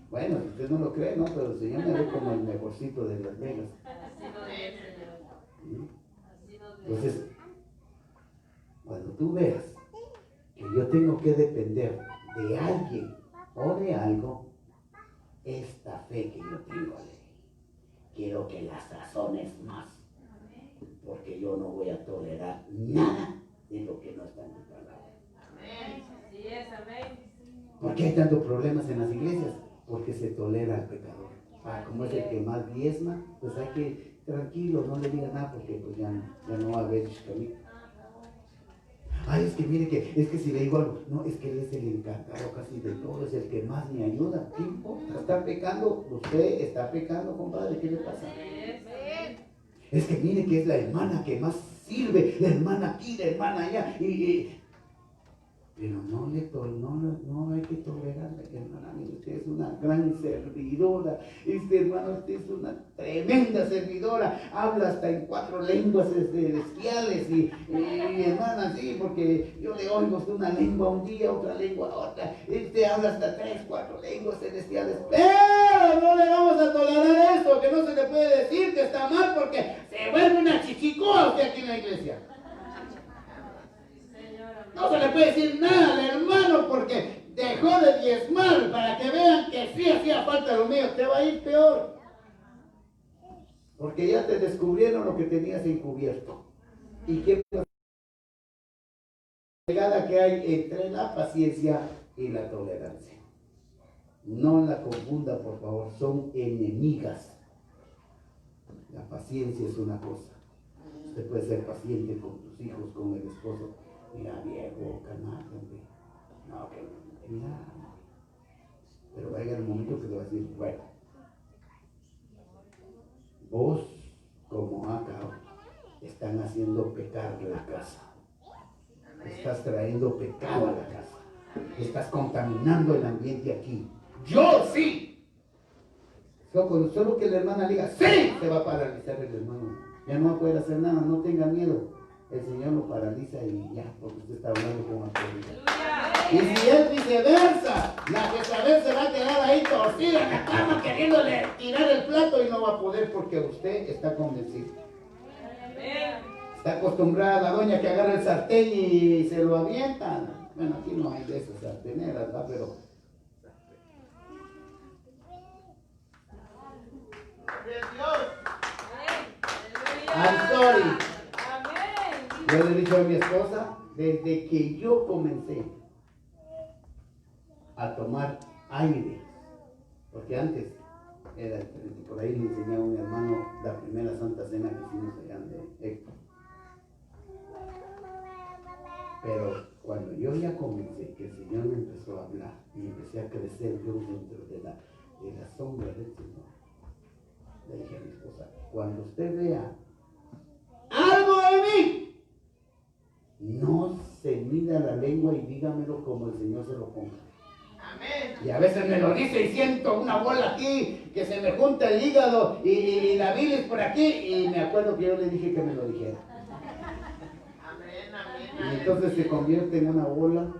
bueno, si usted no lo cree, ¿no? Pero el Señor me ve como el mejorcito de Las Vegas. ¿Sí? Entonces, cuando tú veas que yo tengo que depender de alguien o de algo, esta fe que yo tengo, quiero que la sazones más, porque yo no voy a tolerar nada de lo que no está en tu palabra. Amén. Así es, amén. ¿Por qué hay tantos problemas en las iglesias? Porque se tolera al pecador. Como es el que más diezma, pues hay que, tranquilo, no le diga nada, porque pues ya no va a haber camino. Ay, es que mire es que si le digo algo, no, es que él es el encargado casi de todo, es el que más me ayuda. ¿Qué importa? ¿Está pecando? Usted está pecando, compadre, ¿qué le pasa? Es que mire que es la hermana que más sirve, la hermana aquí, la hermana allá, pero no hay que tolerarla, hermana. Mire, usted es una gran servidora. Hermano, usted es una tremenda servidora. Habla hasta en 4 lenguas celestiales. Y hermana, sí, porque yo le oigo usted una lengua un día, otra lengua otra. Habla hasta 3, 4 lenguas celestiales. Pero no le vamos a tolerar esto, que no se le puede decir que está mal, porque se vuelve una chichicoa usted aquí en la iglesia. No se le puede decir nada al hermano porque dejó de diezmar, para que vean que sí hacía falta lo mío. Te va a ir peor, porque ya te descubrieron lo que tenías encubierto. ¿Y qué pegada que hay entre la paciencia y la tolerancia? No la confunda, por favor, son enemigas. La paciencia es una cosa. Usted puede ser paciente con tus hijos, con el esposo. Mira, viejo, calmate, hombre. No, que mira. Pero va a llegar el momento que le va a decir, bueno, vos, como acá, están haciendo pecar la casa. Estás trayendo pecado a la casa. Estás contaminando el ambiente aquí. Yo sí. Solo que la hermana diga, sí, se va a paralizar el hermano. Ya no va a poder hacer nada, no tenga miedo. El Señor lo paraliza y ya, porque usted está hablando con autoridad. Y si es viceversa, la Jezabel se va a quedar ahí torcida en la cama queriéndole tirar el plato y no va a poder porque usted está convencido. Está acostumbrada a la doña que agarra el sartén y se lo avientan. Bueno, aquí no hay de esas sarteneras, ¿verdad? Pero I'm sorry. Yo le he dicho a mi esposa, desde que yo comencé a tomar aire, porque antes era, por ahí le enseñé a un hermano la primera Santa Cena que hicimos allá de Héctor. Pero cuando yo ya comencé, que el Señor me empezó a hablar y empecé a crecer yo dentro de la sombra del Señor, le dije a mi esposa, cuando usted vea algo de mí, no se mida la lengua y dígamelo como el Señor se lo ponga. Amén. Y a veces me lo dice y siento una bola aquí, que se me junta el hígado y la bilis por aquí, y me acuerdo que yo le dije que me lo dijera. Amén, amén. Y entonces se convierte en una bola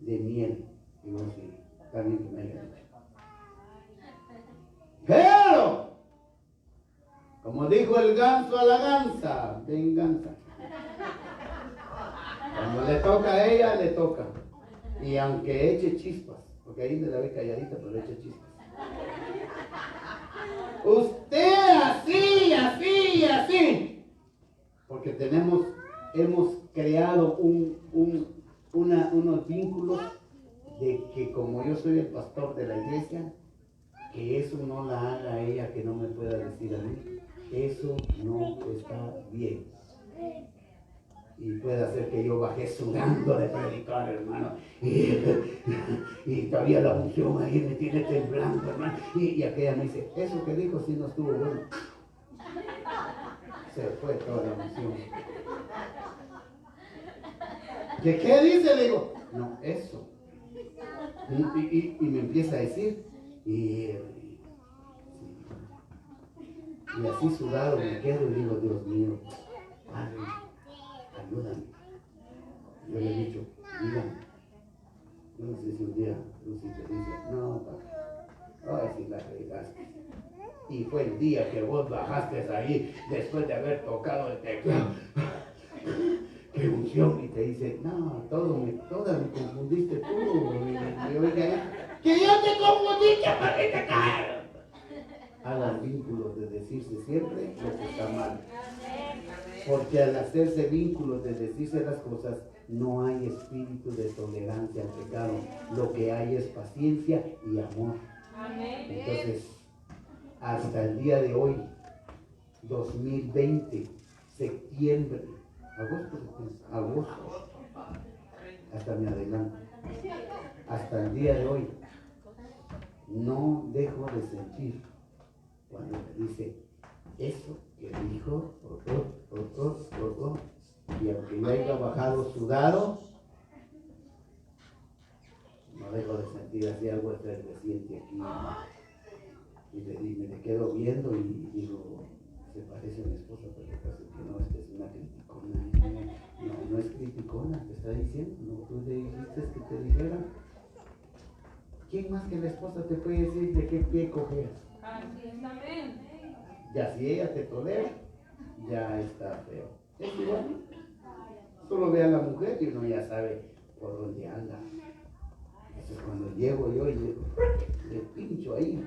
de miel. Y vos sí, También que me haya dicho. Pero, como dijo el ganso a la gansa, venganza. Cuando le toca a ella, le toca. Y aunque eche chispas, porque ahí me la ve calladita, pero eche chispas. Usted así, así, así. Porque hemos creado unos vínculos de que como yo soy el pastor de la iglesia, que eso no la haga ella, que no me pueda decir a mí. Eso no está bien. Y puede hacer que yo baje sudando de predicar, hermano. Y todavía la unción ahí me tiene temblando, hermano. Y aquella me dice, eso que dijo sí no estuvo bueno. Se fue toda la unción. ¿Qué dice? Le digo, no, eso. Y me empieza a decir, y así sudado me quedo y digo, Dios mío, Padre, ayúdame. Yo le he dicho, dígame. Yo no sé si un día Lucy te dice, no, papá, ay, si la regaste. Y fue el día que vos bajaste ahí después de haber tocado el teclado. ¡Qué unción! Y te dice, no, toda me confundiste tú. Y oiga, que yo te confundí, chaparrita cara. Hagan vínculos de decirse siempre lo que está mal. Porque al hacerse vínculos de decirse las cosas, no hay espíritu de tolerancia al pecado. Lo que hay es paciencia y amor. Entonces, hasta el día de hoy, 2020, septiembre, agosto, hasta me adelanto. Hasta el día de hoy, no dejo de sentir cuando me dice eso que dijo, y aunque yo haya bajado sudado, no dejo de sentir así algo efervesciente aquí. Y me quedo viendo y digo, se parece a mi esposa, pero casi que no, esta es una criticona. No es criticona, te está diciendo, no, tú le dijiste que te dijera. ¿Quién más que la esposa te puede decir de qué pie coger? Ya si ella te tolera, ya está feo. Es igual. Solo ve a la mujer y uno ya sabe por dónde anda. Entonces cuando llego yo y le pincho ahí,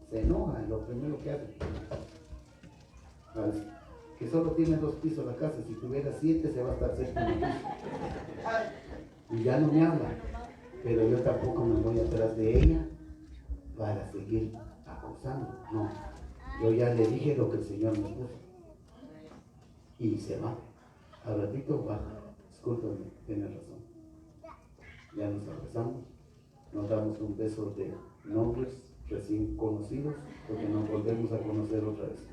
se enoja, lo primero que hace. Que solo tiene 2 pisos la casa, si tuviera 7 se va a estar séptimo piso. Y ya no me habla, pero yo tampoco me voy atrás de ella para seguir acusando. No, yo ya le dije lo que el Señor me puso. Y se va. Al ratito va. Discúlpame, tienes razón. Ya nos abrazamos, nos damos un beso de novios recién conocidos, porque nos volvemos a conocer otra vez.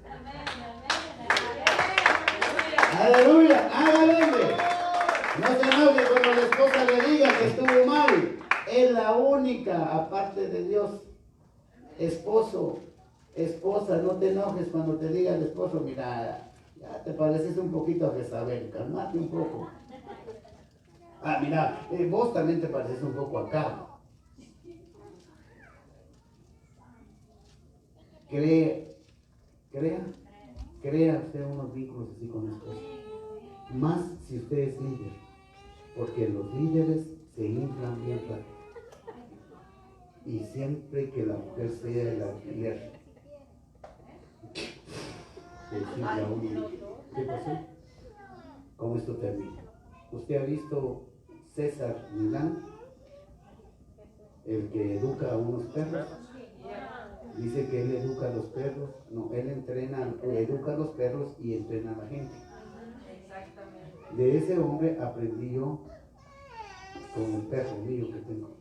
Aleluya, aleluya. No se enoje cuando la esposa le diga que estuvo mal. Es la única, aparte de Dios. Esposo, esposa, no te enojes cuando te diga el esposo, mira, ya te pareces un poquito a Jezabel, calmate un poco. Ah, mira, vos también te pareces un poco acá. Crea usted unos vínculos así con la esposa. Más si usted es líder, porque los líderes se inflan bien rápido. Y siempre que la mujer sea el alquiler, se infla uno. ¿Qué pasó? ¿Cómo esto termina? ¿Usted ha visto César Milán, el que educa a unos perros? Dice que él educa a los perros, no, él educa a los perros y entrena a la gente. De ese hombre aprendí yo con el perro mío que tengo.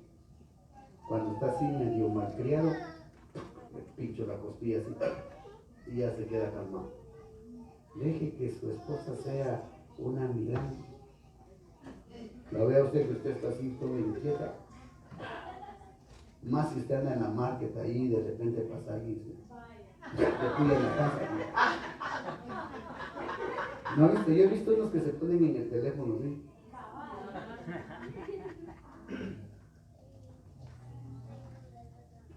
Cuando está así medio malcriado, le pincho la costilla así y ya se queda calmado. Deje que su esposa sea una Milán. La vea usted que usted está así toda inquieta. Más si usted anda en la market ahí y de repente pasa alguien y se pide en la casa. ¿No ha visto? Yo he visto unos que se ponen en el teléfono, ¿sí?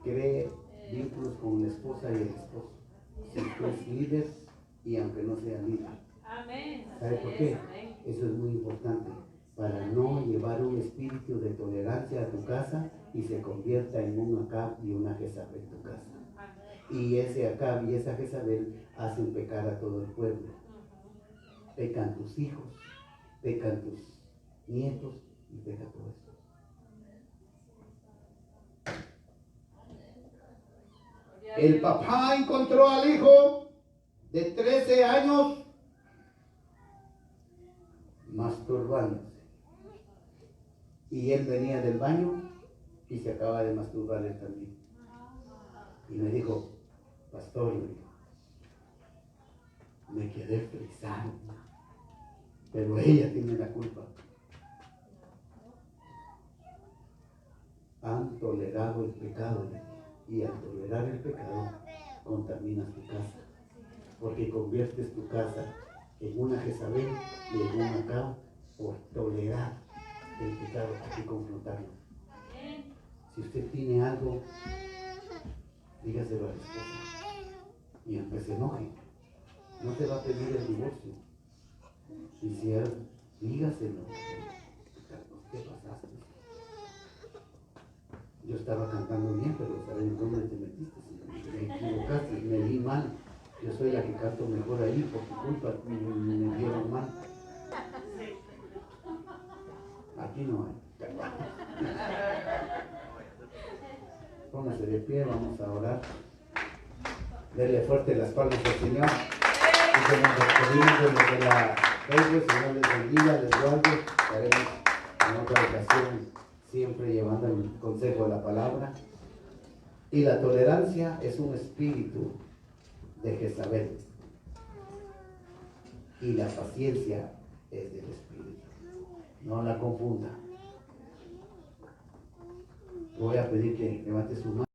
cree vínculos con la esposa y el esposo. Si tú es líder y aunque no sea líder. ¿Sabe por qué? Eso es muy importante para no llevar un espíritu de tolerancia a tu casa y se convierta en un Acab y una Jezabel en tu casa. Y ese Acab y esa Jezabel hacen pecar a todo el pueblo. Pecan tus hijos, pecan tus nietos y peca todo eso. El papá encontró al hijo de 13 años masturbándose. Y él venía del baño y se acaba de masturbar él también. Y me dijo, pastor, me quedé frisado, pero ella tiene la culpa. Han tolerado el pecado, y al tolerar el pecado contaminas tu casa, porque conviertes tu casa en una Jezabel y en un Acab por tolerar el pecado. Hay que confrontarlo. Si usted tiene algo, dígaselo a la esposa y aunque se enoje, no te va a pedir el divorcio. Y si él, dígaselo. ¿Qué pasaste? Yo estaba cantando bien, pero ¿sabes dónde te metiste? Me equivocaste, me di mal. Yo soy la que canto mejor ahí, por tu culpa me dieron mal. Aquí no hay. Póngase de pie, vamos a orar. Dele fuerte las palmas al Señor. Y que nos despedimos de los de la Facebook. Señor les bendiga, les guarde. Estaremos en otra ocasión siempre llevando el consejo de la palabra. Y la tolerancia es un espíritu de Jezabel. Y la paciencia es del espíritu. No la confunda. Voy a pedir que levante su mano.